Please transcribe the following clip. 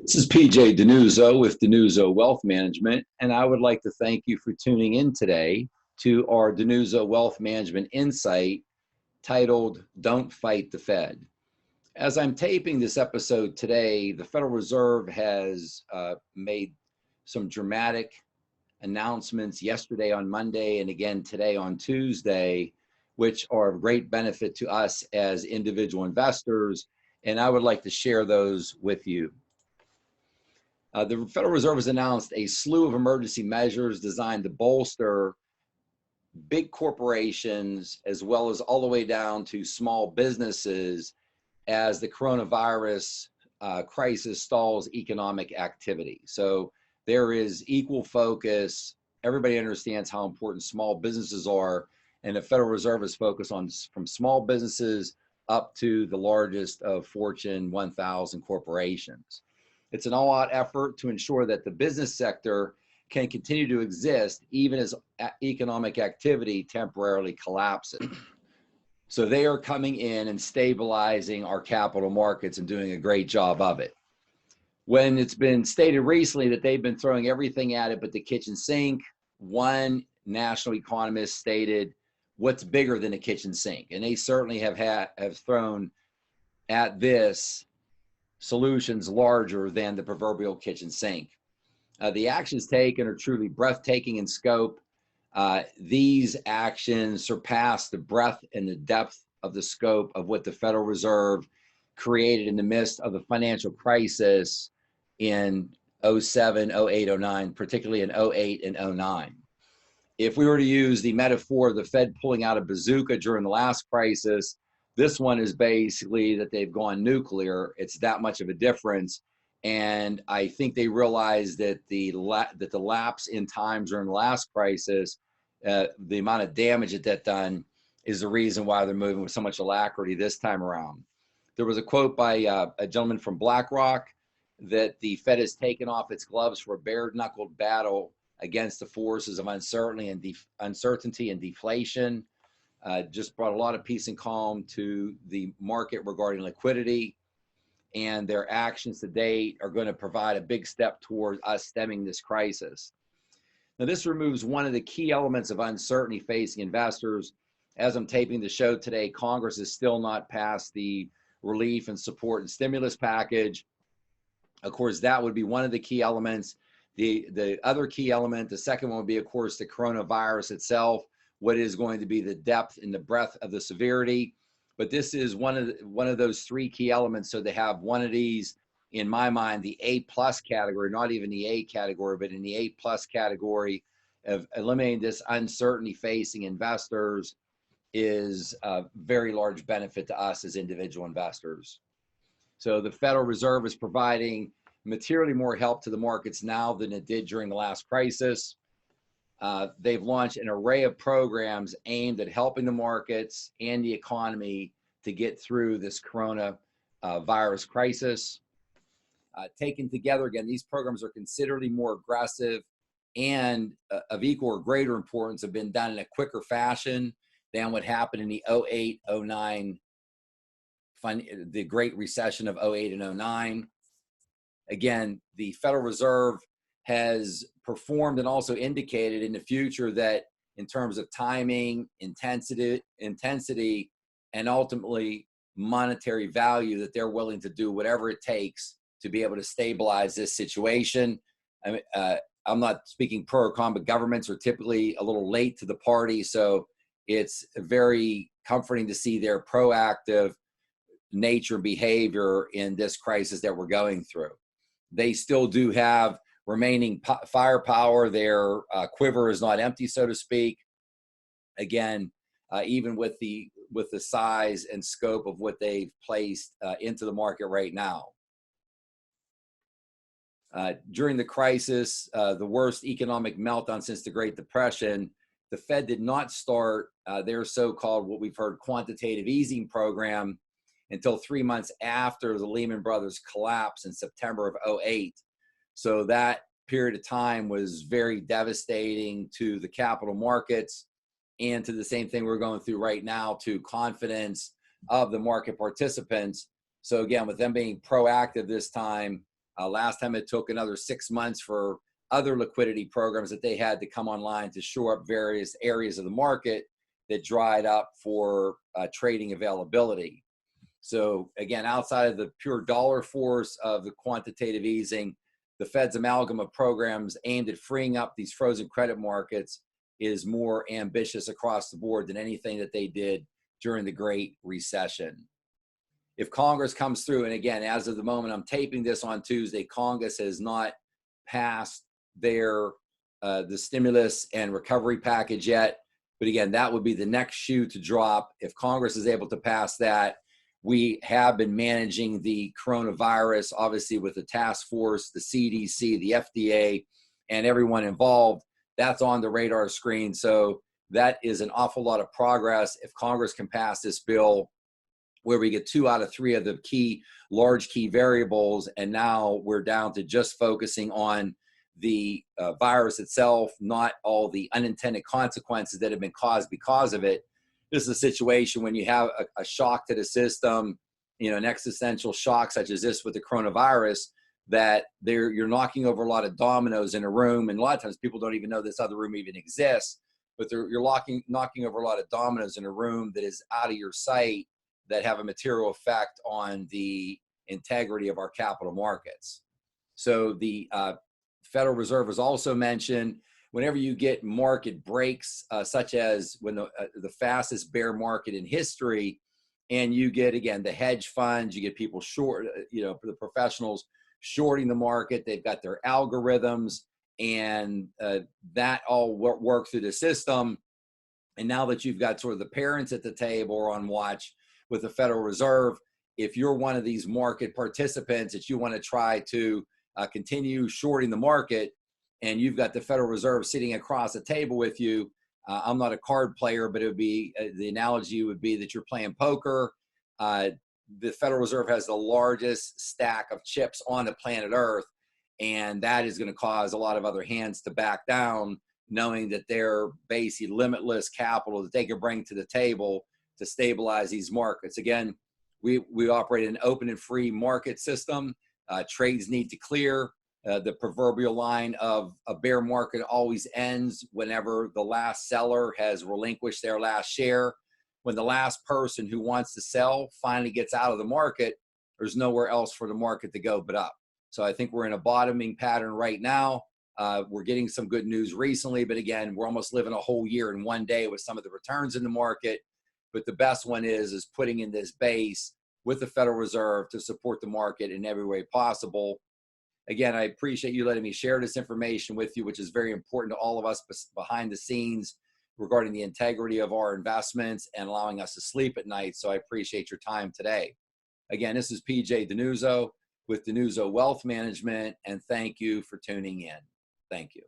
This is PJ Denuzzo with Denuzzo Wealth Management, and I would like to thank you for tuning in today to our Denuzzo Wealth Management Insight titled Don't Fight the Fed. As I'm taping this episode today, the Federal Reserve has made some dramatic announcements yesterday on Monday and again today on Tuesday, which are of great benefit to us as individual investors, and I would like to share those with you. The Federal Reserve has announced a slew of emergency measures designed to bolster big corporations as well as all the way down to small businesses as the coronavirus crisis stalls economic activity. So there is equal focus. Everybody understands how important small businesses are, and the Federal Reserve is focused on from small businesses up to the largest of Fortune 1000 corporations. It's an all-out effort to ensure that the business sector can continue to exist even as economic activity temporarily collapses. So they are coming in and stabilizing our capital markets and doing a great job of it. When it's been stated recently that they've been throwing everything at it but the kitchen sink, one national economist stated, "What's bigger than a kitchen sink?" And they certainly have thrown at this solutions larger than the proverbial kitchen sink. The actions taken are truly breathtaking in scope. These actions surpass the breadth and the depth of the scope of what the Federal Reserve created in the midst of the financial crisis in 07, 08, 09, particularly in 08 and 09. If we were to use the metaphor of the Fed pulling out a bazooka during the last crisis, this one is basically that they've gone nuclear. It's that much of a difference. And I think they realized that the lapse in time during the last crisis, the amount of damage that done is the reason why they're moving with so much alacrity this time around. There was a quote by a gentleman from BlackRock that the Fed has taken off its gloves for a bare-knuckled battle against the forces of uncertainty and deflation. Just brought a lot of peace and calm to the market regarding liquidity, and their actions to date are going to provide a big step towards us stemming this crisis. Now, this removes one of the key elements of uncertainty facing investors. As I'm taping the show today, Congress has still not passed the relief and support and stimulus package. Of course, that would be one of the key elements. The other key element, the second one would be, of course, the coronavirus itself. What is going to be the depth and the breadth of the severity. But this is one of those three key elements. So they have one of these, in my mind, the A+ category, not even the A category, but in the A+ category of eliminating this uncertainty facing investors is a very large benefit to us as individual investors. So the Federal Reserve is providing materially more help to the markets now than it did during the last crisis. They've launched an array of programs aimed at helping the markets and the economy to get through this coronavirus crisis. Taken together, again, these programs are considerably more aggressive and of equal or greater importance, have been done in a quicker fashion than what happened in the 08, 09, the Great Recession of 08 and 09. Again, the Federal Reserve has performed and also indicated in the future that in terms of timing, intensity, and ultimately monetary value, that they're willing to do whatever it takes to be able to stabilize this situation. I'm not speaking pro or con, but governments are typically a little late to the party. So it's very comforting to see their proactive nature and behavior in this crisis that we're going through. They still do have remaining firepower. Their quiver is not empty, so to speak. Again, even with the size and scope of what they've placed into the market right now. During the crisis, the worst economic meltdown since the Great Depression, the Fed did not start their so-called, what we've heard, quantitative easing program until 3 months after the Lehman Brothers collapse in September of 08. So that period of time was very devastating to the capital markets and to the same thing we're going through right now, to confidence of the market participants. So again, with them being proactive this time, Last time it took another 6 months for other liquidity programs that they had to come online to shore up various areas of the market that dried up for trading availability. So again, outside of the pure dollar force of the quantitative easing, the Fed's amalgam of programs aimed at freeing up these frozen credit markets is more ambitious across the board than anything that they did during the Great Recession. If Congress comes through, and again, as of the moment I'm taping this on Tuesday, Congress has not passed their the stimulus and recovery package yet. But again, that would be the next shoe to drop. If Congress is able to pass that, we have been managing the coronavirus, obviously with the task force, the CDC, the FDA, and everyone involved. That's on the radar screen. So that is an awful lot of progress. If Congress can pass this bill where we get 2 out of 3 of the large key variables, and now we're down to just focusing on the virus itself, not all the unintended consequences that have been caused because of it. This is a situation when you have a shock to the system, an existential shock such as this with the coronavirus, that you're knocking over a lot of dominoes in a room, and a lot of times people don't even know this other room even exists, but you're knocking over a lot of dominoes in a room that is out of your sight, that have a material effect on the integrity of our capital markets. So the Federal Reserve was also mentioned. Whenever you get market breaks, such as when the fastest bear market in history, and you get, again, the hedge funds, you get people short, the professionals shorting the market, they've got their algorithms, and that all work through the system. And now that you've got sort of the parents at the table or on watch with the Federal Reserve, if you're one of these market participants that you want to try to continue shorting the market, and you've got the Federal Reserve sitting across the table with you, I'm not a card player, but it would be, the analogy would be that you're playing poker. The Federal Reserve has the largest stack of chips on the planet Earth, and that is going to cause a lot of other hands to back down, knowing that they're basically limitless capital that they can bring to the table to stabilize these markets. Again, we operate an open and free market system. Trades need to clear. The proverbial line of a bear market always ends whenever the last seller has relinquished their last share. When the last person who wants to sell finally gets out of the market, there's nowhere else for the market to go but up. So I think we're in a bottoming pattern right now. We're getting some good news recently, but again, we're almost living a whole year in one day with some of the returns in the market. But the best one is putting in this base with the Federal Reserve to support the market in every way possible. Again, I appreciate you letting me share this information with you, which is very important to all of us behind the scenes regarding the integrity of our investments and allowing us to sleep at night. So I appreciate your time today. Again, this is PJ Donuzzo with Donuzzo Wealth Management, and thank you for tuning in. Thank you.